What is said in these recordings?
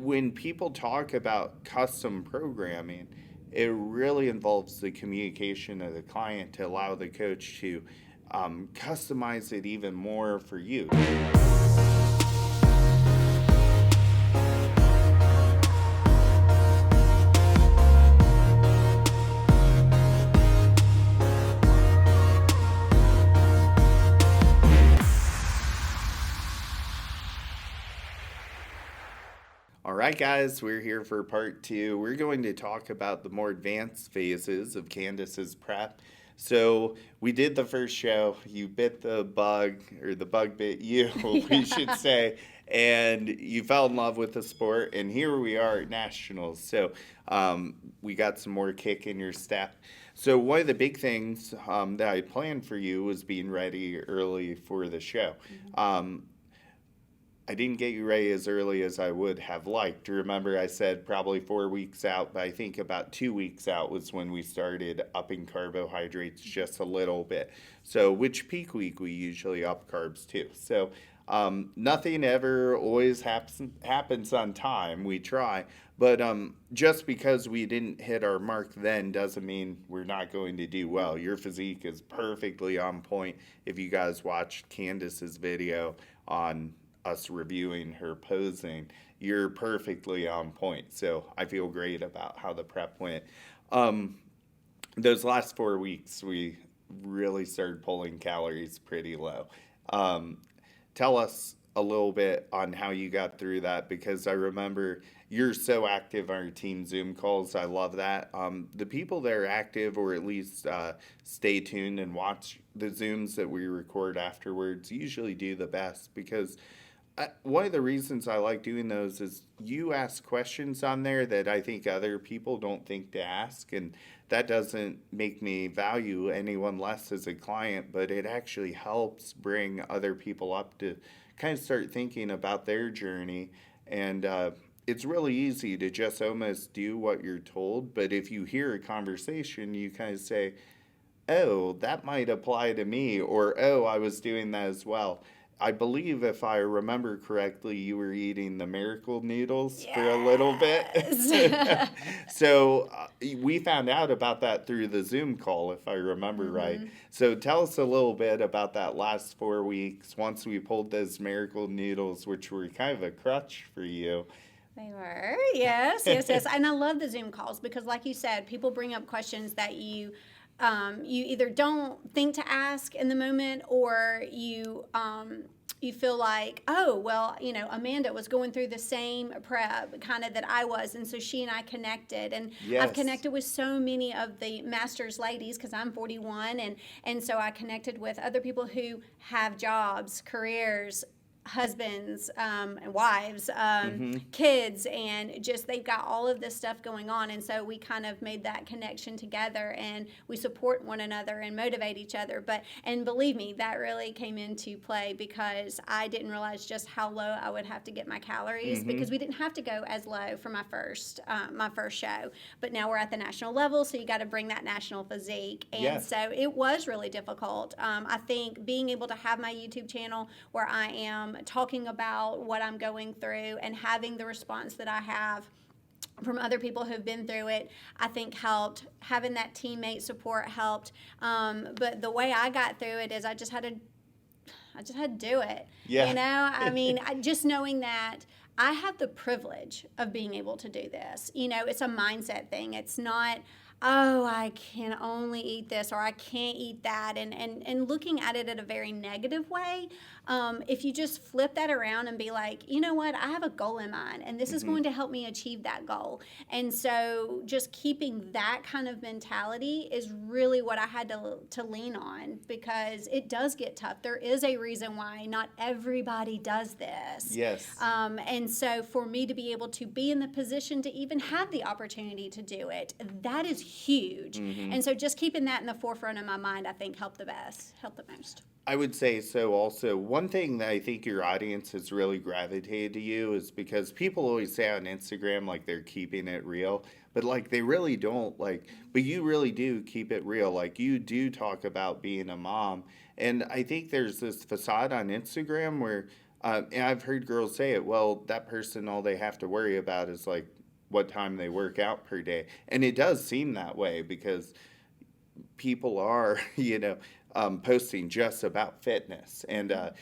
When people talk about custom programming, it really involves the communication of the client to allow the coach to customize it even more for you. All right, guys, we're here for part two. We're going to talk about the more advanced phases of Candice's prep. So, we did the first show. You bit the bug, or the bug bit you, we should say, and you fell in love with the sport. And here we are at Nationals. So, we got some more kick in your step. So, one of the big things that I planned for you was being ready early for the show. I didn't get you ready as early as I would have liked. Remember, I said probably 4 weeks out, but I think about 2 weeks out was when we started upping carbohydrates just a little bit. So, which peak week we usually up carbs too. So, nothing ever always happens on time. We try, but just because we didn't hit our mark then doesn't mean we're not going to do well. Your physique is perfectly on point. If you guys watched Candice's video on us reviewing her posing, you're perfectly on point. So I feel great about how the prep went. Those last 4 weeks, we really started pulling calories pretty low. Tell us a little bit on how you got through that, because I remember you're so active on your team Zoom calls. I love that. The people that are active, or at least stay tuned and watch the Zooms that we record afterwards, usually do the best, because one of the reasons I like doing those is you ask questions on there that I think other people don't think to ask, and that doesn't make me value anyone less as a client, but it actually helps bring other people up to kind of start thinking about their journey. And it's really easy to just almost do what you're told, but if you hear a conversation, you kind of say, oh, that might apply to me, or oh, I was doing that as well. I believe, if I remember correctly, you were eating the miracle noodles for a little bit. Yes. So we found out about that through the Zoom call, if I remember right. So tell us a little bit about that last 4 weeks once we pulled those miracle noodles, which were kind of a crutch for you. They were, yes. And I love the Zoom calls because, like you said, people bring up questions that you either don't think to ask in the moment, or you feel like, oh, well, Amanda was going through the same prep kind of that I was, and so she and I connected, and Yes. I've connected with so many of the masters ladies because I'm 41, and so I connected with other people who have jobs, careers, husbands, and wives, kids, and just they've got all of this stuff going on, and so we kind of made that connection together, and we support one another and motivate each other. And believe me, that really came into play because I didn't realize just how low I would have to get my calories, because we didn't have to go as low for my first show, but now we're at the national level, so you got to bring that national physique, and so it was really difficult. I think being able to have my YouTube channel where I am talking about what I'm going through and having the response that I have from other people who've been through it, I think helped. Having that teammate support helped. But the way I got through it is I just had to do it. Yeah. I mean, just knowing that I have the privilege of being able to do this. It's a mindset thing. It's not, oh, I can only eat this, or I can't eat that, and looking at it in a very negative way. If you just flip that around and be like, you know what, I have a goal in mind, and this is going to help me achieve that goal. And so just keeping that kind of mentality is really what I had to lean on, because it does get tough. There is a reason why not everybody does this. Yes. And so for me to be able to be in the position to even have the opportunity to do it, that is huge. And so just keeping that in the forefront of my mind, I think helped the most. I would say so also. One thing that I think your audience has really gravitated to you is because people always say on Instagram, like, they're keeping it real, but like they really don't, but you really do keep it real. Like, you do talk about being a mom. And I think there's this facade on Instagram where And I've heard girls say it, well, that person, all they have to worry about is like what time they work out per day. And it does seem that way because people are, posting just about fitness. And, a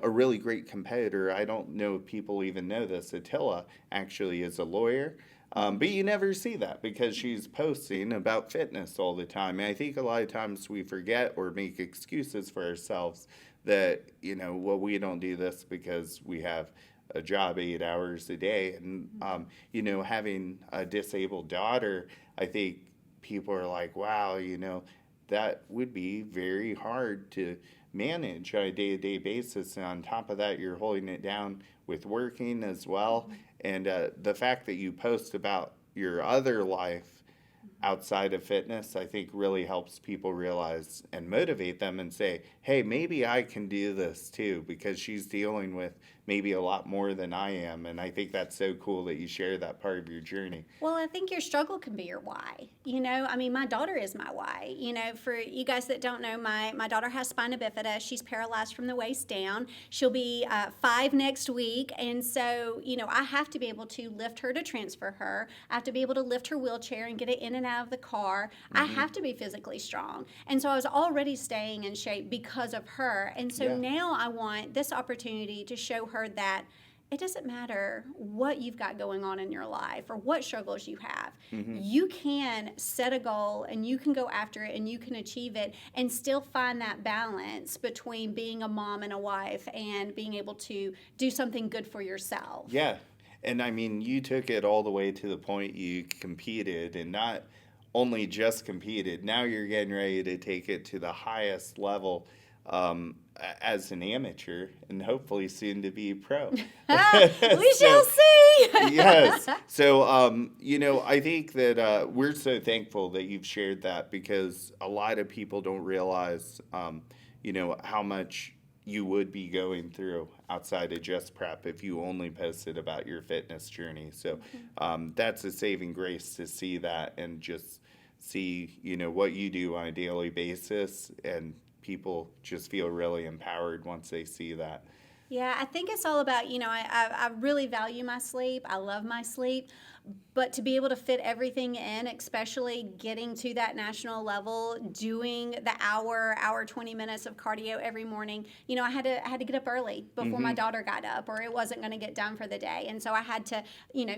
really great competitor, I don't know if people even know this, Attila actually is a lawyer. But you never see that because she's posting about fitness all the time. And I think a lot of times we forget or make excuses for ourselves that, well, we don't do this because we have a job 8 hours a day. And, having a disabled daughter, I think people are like, wow, that would be very hard to manage on a day-to-day basis. And on top of that, you're holding it down with working as well. And the fact that you post about your other life outside of fitness, I think really helps people realize and motivate them and say, hey, maybe I can do this too, because she's dealing with maybe a lot more than I am. And I think that's so cool that you share that part of your journey. Well, I think your struggle can be your why. I mean, my daughter is my why. For you guys that don't know, my daughter has spina bifida. She's paralyzed from the waist down. She'll be 5 next week. And so, I have to be able to lift her to transfer her. I have to be able to lift her wheelchair and get it in and out of the car. I have to be physically strong. And so I was already staying in shape because of her. And so now I want this opportunity to show her that it doesn't matter what you've got going on in your life or what struggles you have. You can set a goal and you can go after it and you can achieve it and still find that balance between being a mom and a wife and being able to do something good for yourself. Yeah. And I mean, you took it all the way to the point you competed, and not only just competed, now you're getting ready to take it to the highest level as an amateur and hopefully soon to be pro. We shall see. Yes. So, I think that we're so thankful that you've shared that, because a lot of people don't realize, how much you would be going through outside of just prep if you only posted about your fitness journey. So that's a saving grace to see that and just see, what you do on a daily basis, and people just feel really empowered once they see that. Yeah, I think it's all about, I really value my sleep. I love my sleep. But to be able to fit everything in, especially getting to that national level, doing the hour 20 minutes of cardio every morning, I had to get up early before my daughter got up, or it wasn't going to get done for the day. And so I had to,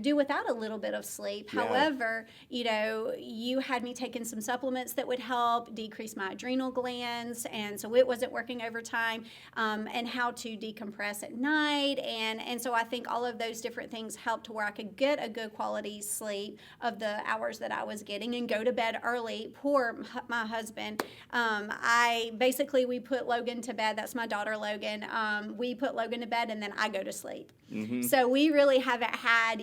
do without a little bit of sleep. Yeah. However, you had me taking some supplements that would help decrease my adrenal glands. And so it wasn't working overtime, and how to decompress at night. And so I think all of those different things helped to where I could get a good quality sleep of the hours that I was getting and go to bed early. Poor my husband. We put Logan to bed. That's my daughter, Logan. We put Logan to bed and then I go to sleep. So we really haven't had,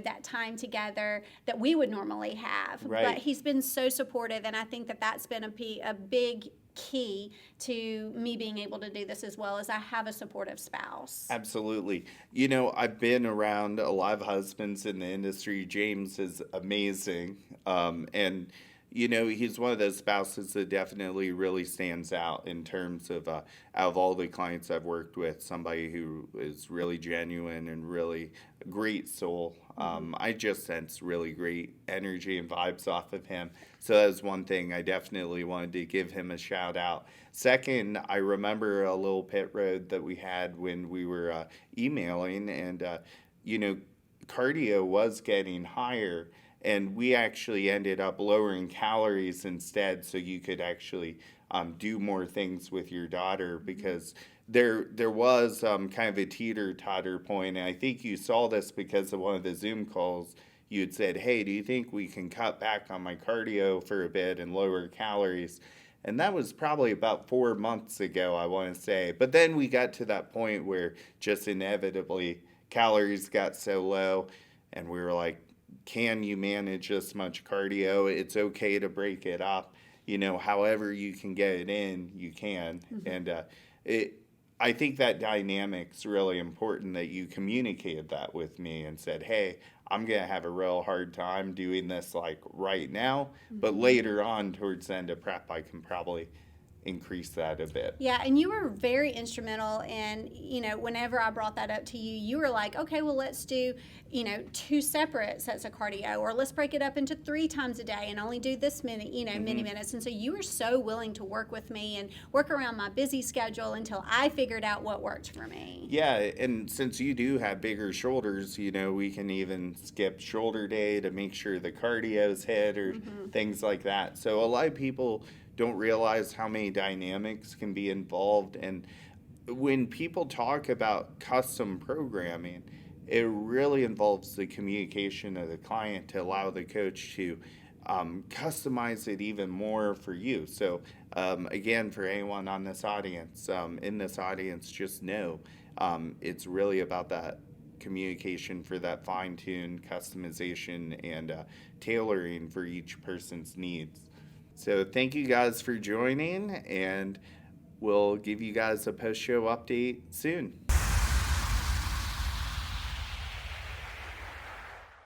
that time together that we would normally have. Right. But he's been so supportive, and I think that that's been a big key to me being able to do this, as well as I have a supportive spouse. Absolutely. I've been around a lot of husbands in the industry. James is amazing. And he's one of those spouses that definitely really stands out in terms of, out of all the clients I've worked with, somebody who is really genuine and really a great soul. I just sense really great energy and vibes off of him. So that's one thing I definitely wanted to give him a shout out. Second, I remember a little pit road that we had when we were emailing, and, cardio was getting higher. And we actually ended up lowering calories instead, so you could actually do more things with your daughter, because there was kind of a teeter-totter point. And I think you saw this because of one of the Zoom calls. You had said, hey, do you think we can cut back on my cardio for a bit and lower calories? And that was probably about 4 months ago, I want to say. But then we got to that point where just inevitably calories got so low, and we were like, can you manage this much cardio? It's okay to break it up. However you can get it in, you can. And I think that dynamic's really important, that you communicated that with me and said, hey, I'm going to have a real hard time doing this like right now, but later on towards the end of prep, I can probably increase that a bit. Yeah, and you were very instrumental in, whenever I brought that up to you, you were like, okay, well, let's do, 2 separate sets of cardio, or let's break it up into 3 times a day and only do this many, many minutes. And so you were so willing to work with me and work around my busy schedule until I figured out what worked for me. Yeah, and since you do have bigger shoulders, we can even skip shoulder day to make sure the cardio's hit or things like that. So a lot of people don't realize how many dynamics can be involved. And when people talk about custom programming, it really involves the communication of the client to allow the coach to customize it even more for you. So again, for anyone on this audience, in this audience, just know it's really about that communication for that fine-tuned customization and tailoring for each person's needs. So thank you guys for joining, and we'll give you guys a post-show update soon.